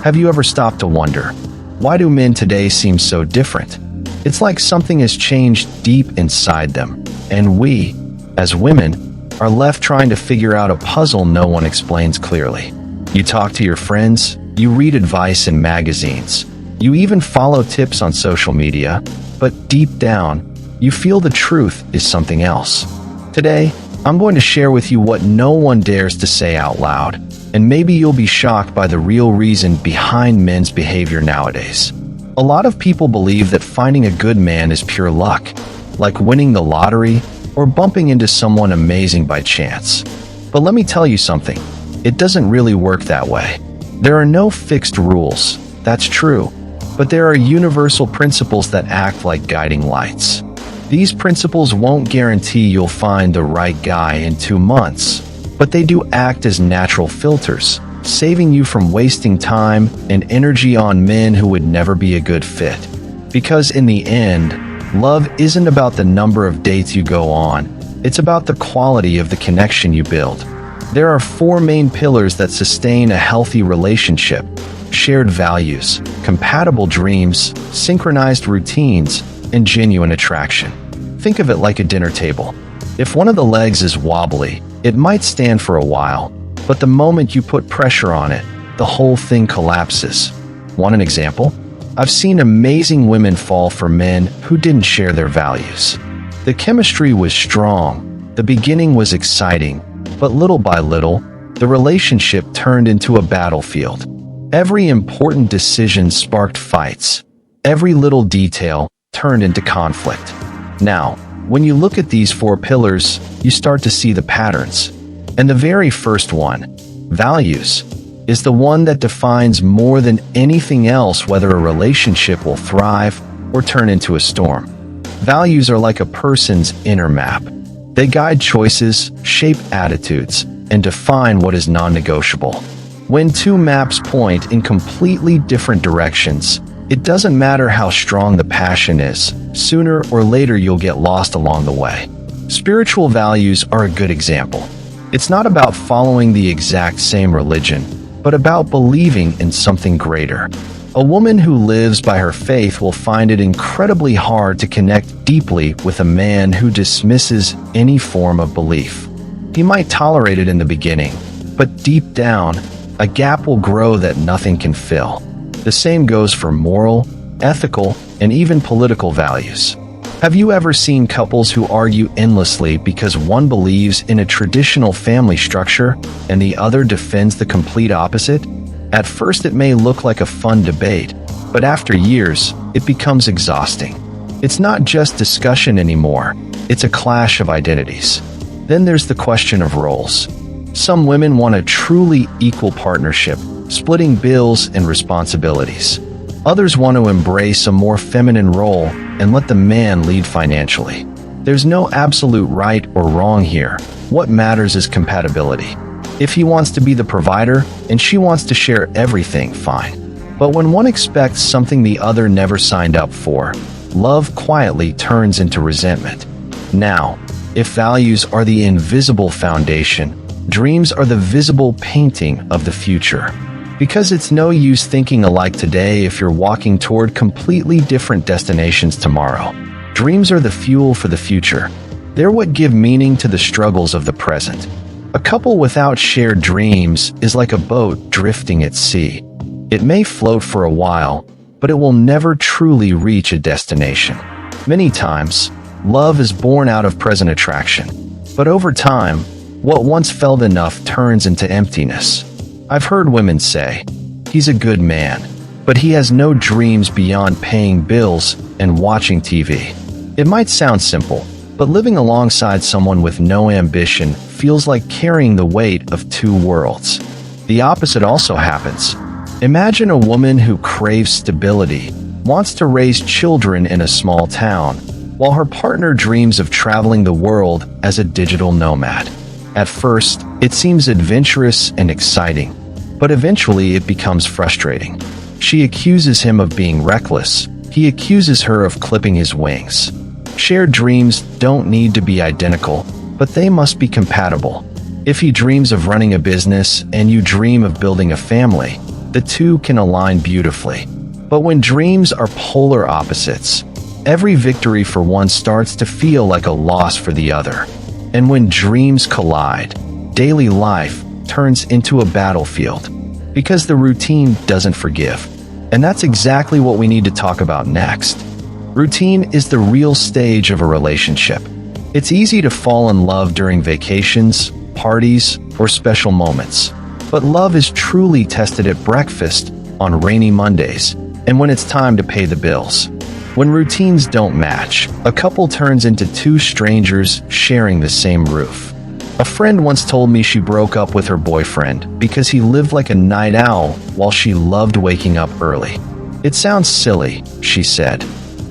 Have you ever stopped to wonder, why do men today seem so different? It's like something has changed deep inside them, and we, as women, are left trying to figure out a puzzle no one explains clearly. You talk to your friends, you read advice in magazines, you even follow tips on social media, but deep down, you feel the truth is something else. Today, I'm going to share with you what no one dares to say out loud, and maybe you'll be shocked by the real reason behind men's behavior nowadays. A lot of people believe that finding a good man is pure luck, like winning the lottery or bumping into someone amazing by chance. But let me tell you something, it doesn't really work that way. There are no fixed rules, that's true, but there are universal principles that act like guiding lights. These principles won't guarantee you'll find the right guy in 2 months, but they do act as natural filters, saving you from wasting time and energy on men who would never be a good fit. Because in the end, love isn't about the number of dates you go on, it's about the quality of the connection you build. There are 4 main pillars that sustain a healthy relationship: shared values, compatible dreams, synchronized routines, and genuine attraction. Think of it like a dinner table. If one of the legs is wobbly, it might stand for a while, but the moment you put pressure on it, the whole thing collapses. Want an example? I've seen amazing women fall for men who didn't share their values. The chemistry was strong, the beginning was exciting, but little by little, the relationship turned into a battlefield. Every important decision sparked fights. Every little detail turned into conflict. Now, when you look at these 4 pillars, you start to see the patterns. And the very first one, values, is the one that defines more than anything else whether a relationship will thrive or turn into a storm. Values are like a person's inner map. They guide choices, shape attitudes, and define what is non-negotiable. When 2 maps point in completely different directions, it doesn't matter how strong the passion is, sooner or later you'll get lost along the way. Spiritual values are a good example. It's not about following the exact same religion, but about believing in something greater. A woman who lives by her faith will find it incredibly hard to connect deeply with a man who dismisses any form of belief. He might tolerate it in the beginning, but deep down, a gap will grow that nothing can fill. The same goes for moral, ethical, and even political values. Have you ever seen couples who argue endlessly because one believes in a traditional family structure and the other defends the complete opposite? At first it may look like a fun debate, but after years, it becomes exhausting. It's not just discussion anymore, it's a clash of identities. Then there's the question of roles. Some women want a truly equal partnership, splitting bills and responsibilities. Others want to embrace a more feminine role and let the man lead financially. There's no absolute right or wrong here. What matters is compatibility. If he wants to be the provider and she wants to share everything, fine. But when one expects something the other never signed up for, love quietly turns into resentment. Now, if values are the invisible foundation, dreams are the visible painting of the future. Because it's no use thinking alike today if you're walking toward completely different destinations tomorrow. Dreams are the fuel for the future. They're what give meaning to the struggles of the present. A couple without shared dreams is like a boat drifting at sea. It may float for a while, but it will never truly reach a destination. Many times, love is born out of present attraction. But over time, what once felt enough turns into emptiness. I've heard women say, "He's a good man, but he has no dreams beyond paying bills and watching TV." It might sound simple, but living alongside someone with no ambition feels like carrying the weight of 2 worlds. The opposite also happens. Imagine a woman who craves stability, wants to raise children in a small town, while her partner dreams of traveling the world as a digital nomad. At first, it seems adventurous and exciting, but eventually it becomes frustrating. She accuses him of being reckless. He accuses her of clipping his wings. Shared dreams don't need to be identical, but they must be compatible. If he dreams of running a business and you dream of building a family, the two can align beautifully. But when dreams are polar opposites, every victory for one starts to feel like a loss for the other. And when dreams collide, daily life turns into a battlefield, because the routine doesn't forgive. And that's exactly what we need to talk about next. Routine is the real stage of a relationship. It's easy to fall in love during vacations, parties, or special moments. But love is truly tested at breakfast, on rainy Mondays, and when it's time to pay the bills. When routines don't match, a couple turns into two strangers sharing the same roof. A friend once told me she broke up with her boyfriend because he lived like a night owl while she loved waking up early. It sounds silly, she said,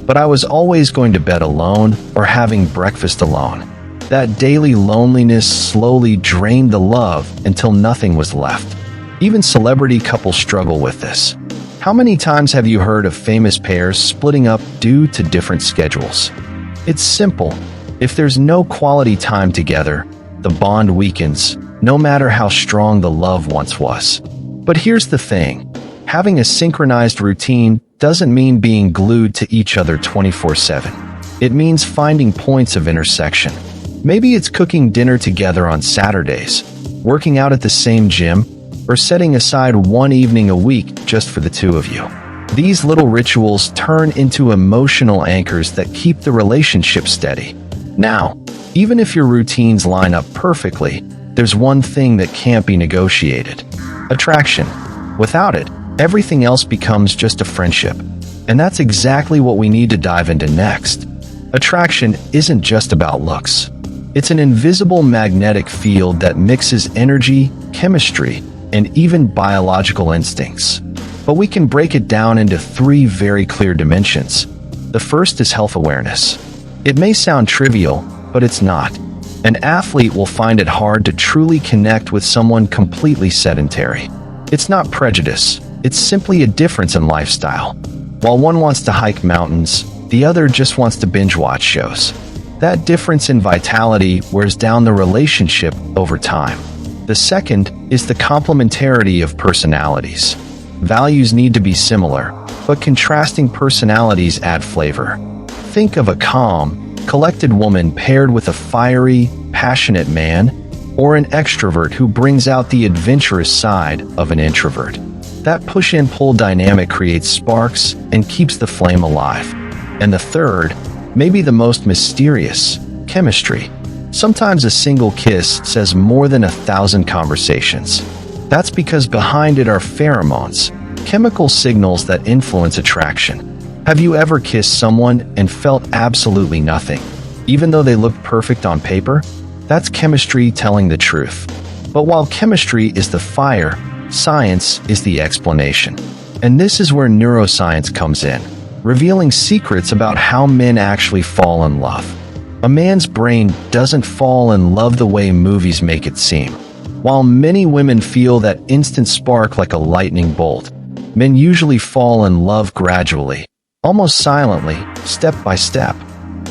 but I was always going to bed alone or having breakfast alone. That daily loneliness slowly drained the love until nothing was left. Even celebrity couples struggle with this. How many times have you heard of famous pairs splitting up due to different schedules? It's simple. If there's no quality time together, the bond weakens, no matter how strong the love once was. But here's the thing. Having a synchronized routine doesn't mean being glued to each other 24/7. It means finding points of intersection. Maybe it's cooking dinner together on Saturdays, working out at the same gym, or setting aside one evening a week just for the two of you. These little rituals turn into emotional anchors that keep the relationship steady. Now, even if your routines line up perfectly, there's one thing that can't be negotiated: attraction. Without it, everything else becomes just a friendship. And that's exactly what we need to dive into next. Attraction isn't just about looks. It's an invisible magnetic field that mixes energy, chemistry, and even biological instincts. But we can break it down into three very clear dimensions. The first is health awareness. It may sound trivial, but it's not. An athlete will find it hard to truly connect with someone completely sedentary. It's not prejudice, it's simply a difference in lifestyle. While one wants to hike mountains, the other just wants to binge watch shows. That difference in vitality wears down the relationship over time. The second is the complementarity of personalities. Values need to be similar, but contrasting personalities add flavor. Think of a calm, collected woman paired with a fiery, passionate man, or an extrovert who brings out the adventurous side of an introvert. That push and pull dynamic creates sparks and keeps the flame alive. And the third, maybe the most mysterious, chemistry. Sometimes a single kiss says more than 1,000 conversations. That's because behind it are pheromones, chemical signals that influence attraction. Have you ever kissed someone and felt absolutely nothing, even though they looked perfect on paper? That's chemistry telling the truth. But while chemistry is the fire, science is the explanation. And this is where neuroscience comes in, revealing secrets about how men actually fall in love. A man's brain doesn't fall in love the way movies make it seem. While many women feel that instant spark like a lightning bolt, men usually fall in love gradually, almost silently, step by step.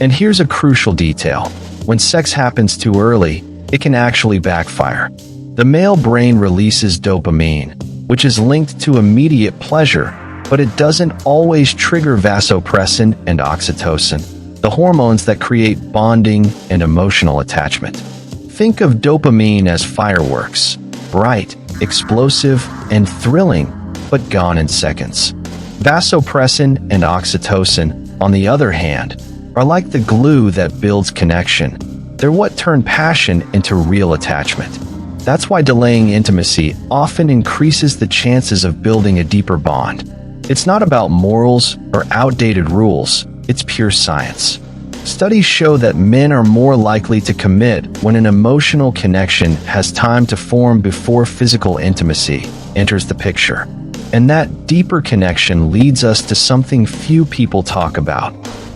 And here's a crucial detail. When sex happens too early, it can actually backfire. The male brain releases dopamine, which is linked to immediate pleasure, but it doesn't always trigger vasopressin and oxytocin, the hormones that create bonding and emotional attachment. Think of dopamine as fireworks, bright, explosive, and thrilling, but gone in seconds. Vasopressin and oxytocin, on the other hand, are like the glue that builds connection. They're what turn passion into real attachment. That's why delaying intimacy often increases the chances of building a deeper bond. It's not about morals or outdated rules, it's pure science. Studies show that men are more likely to commit when an emotional connection has time to form before physical intimacy enters the picture. And that deeper connection leads us to something few people talk about: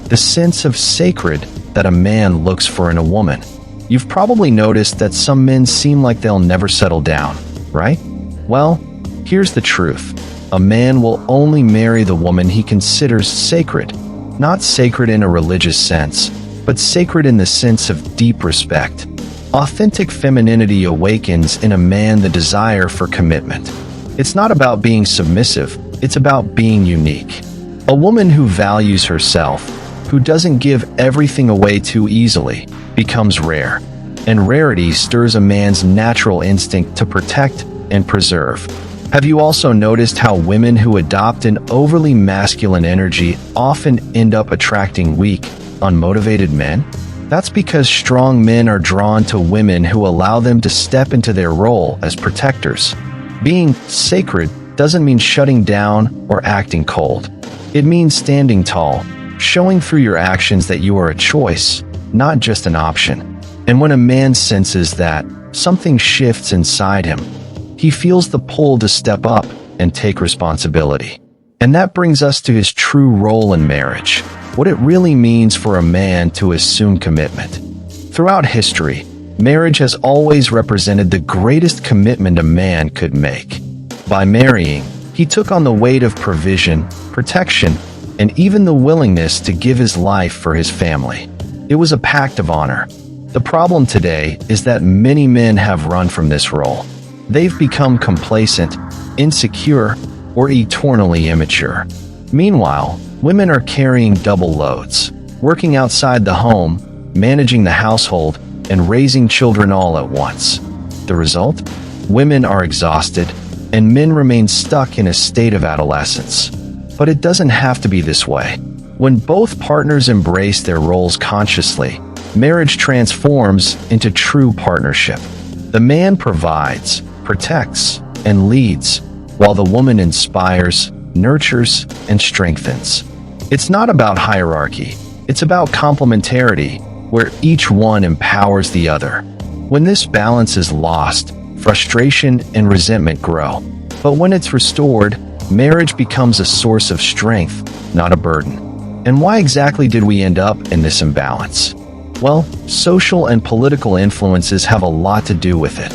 the sense of sacred that a man looks for in a woman. You've probably noticed that some men seem like they'll never settle down, right? Well, here's the truth. A man will only marry the woman he considers sacred. Not sacred in a religious sense, but sacred in the sense of deep respect. Authentic femininity awakens in a man the desire for commitment. It's not about being submissive, it's about being unique. A woman who values herself, who doesn't give everything away too easily, becomes rare. And rarity stirs a man's natural instinct to protect and preserve. Have you also noticed how women who adopt an overly masculine energy often end up attracting weak, unmotivated men? That's because strong men are drawn to women who allow them to step into their role as protectors. Being sacred doesn't mean shutting down or acting cold. It means standing tall, showing through your actions that you are a choice, not just an option. And when a man senses that, something shifts inside him. He feels the pull to step up and take responsibility. And that brings us to his true role in marriage, what it really means for a man to assume commitment. Throughout history, marriage has always represented the greatest commitment a man could make. By marrying, he took on the weight of provision, protection, and even the willingness to give his life for his family. It was a pact of honor. The problem today is that many men have run from this role. They've become complacent, insecure, or eternally immature. Meanwhile, women are carrying double loads, working outside the home, managing the household, and raising children all at once. The result? Women are exhausted, and men remain stuck in a state of adolescence. But it doesn't have to be this way. When both partners embrace their roles consciously, marriage transforms into true partnership. The man provides, protects, and leads, while the woman inspires, nurtures, and strengthens. It's not about hierarchy, it's about complementarity, where each one empowers the other. When this balance is lost, frustration and resentment grow. But when it's restored, marriage becomes a source of strength, not a burden. And why exactly did we end up in this imbalance? Well, social and political influences have a lot to do with it.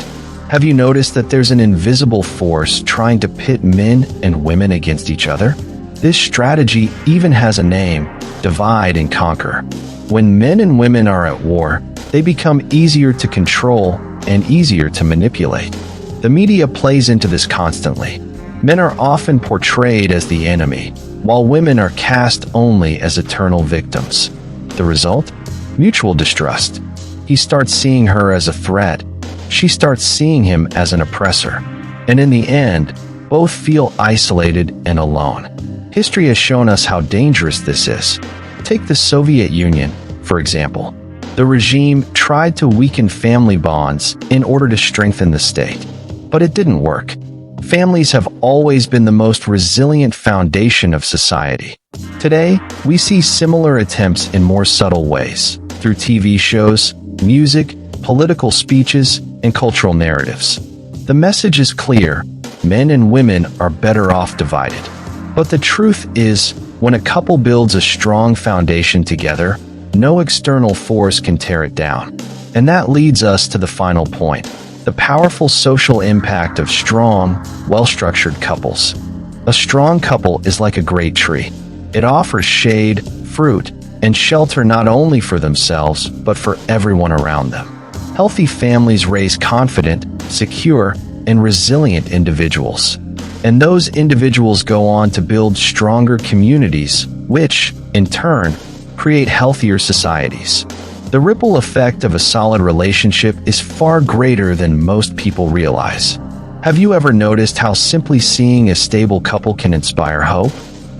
Have you noticed that there's an invisible force trying to pit men and women against each other? This strategy even has a name: divide and conquer. When men and women are at war, they become easier to control and easier to manipulate. The media plays into this constantly. Men are often portrayed as the enemy, while women are cast only as eternal victims. The result? Mutual distrust. He starts seeing her as a threat. She starts seeing him as an oppressor. And in the end, both feel isolated and alone. History has shown us how dangerous this is. Take the Soviet Union, for example. The regime tried to weaken family bonds in order to strengthen the state. But it didn't work. Families have always been the most resilient foundation of society. Today, we see similar attempts in more subtle ways, through TV shows, music, political speeches, and cultural narratives. The message is clear: men and women are better off divided. But the truth is, when a couple builds a strong foundation together, no external force can tear it down. And that leads us to the final point: the powerful social impact of strong, well-structured couples. A strong couple is like a great tree. It offers shade, fruit, and shelter not only for themselves, but for everyone around them. Healthy families raise confident, secure, and resilient individuals. And those individuals go on to build stronger communities, which, in turn, create healthier societies. The ripple effect of a solid relationship is far greater than most people realize. Have you ever noticed how simply seeing a stable couple can inspire hope?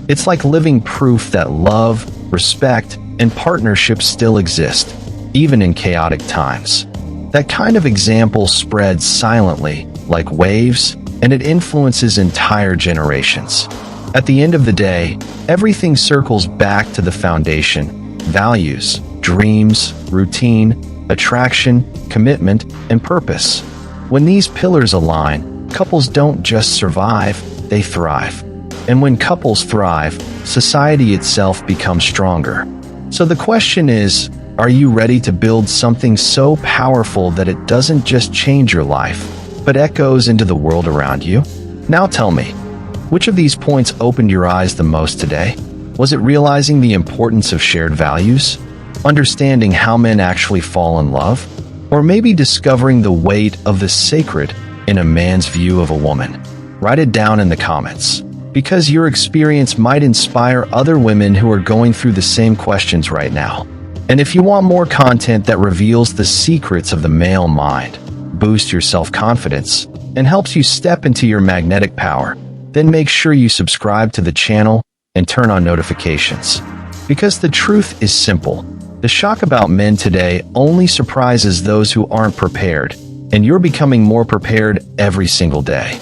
It's like living proof that love, respect, and partnership still exist, even in chaotic times. That kind of example spreads silently, like waves, and it influences entire generations. At the end of the day, everything circles back to the foundation: values, dreams, routine, attraction, commitment, and purpose. When these pillars align, couples don't just survive, they thrive. And when couples thrive, society itself becomes stronger. So the question is, are you ready to build something so powerful that it doesn't just change your life, but echoes into the world around you? Now tell me, which of these points opened your eyes the most today? Was it realizing the importance of shared values? Understanding how men actually fall in love? Or maybe discovering the weight of the sacred in a man's view of a woman? Write it down in the comments, because your experience might inspire other women who are going through the same questions right now. And if you want more content that reveals the secrets of the male mind, boosts your self-confidence, and helps you step into your magnetic power, then make sure you subscribe to the channel and turn on notifications. Because the truth is simple. The shock about men today only surprises those who aren't prepared, and you're becoming more prepared every single day.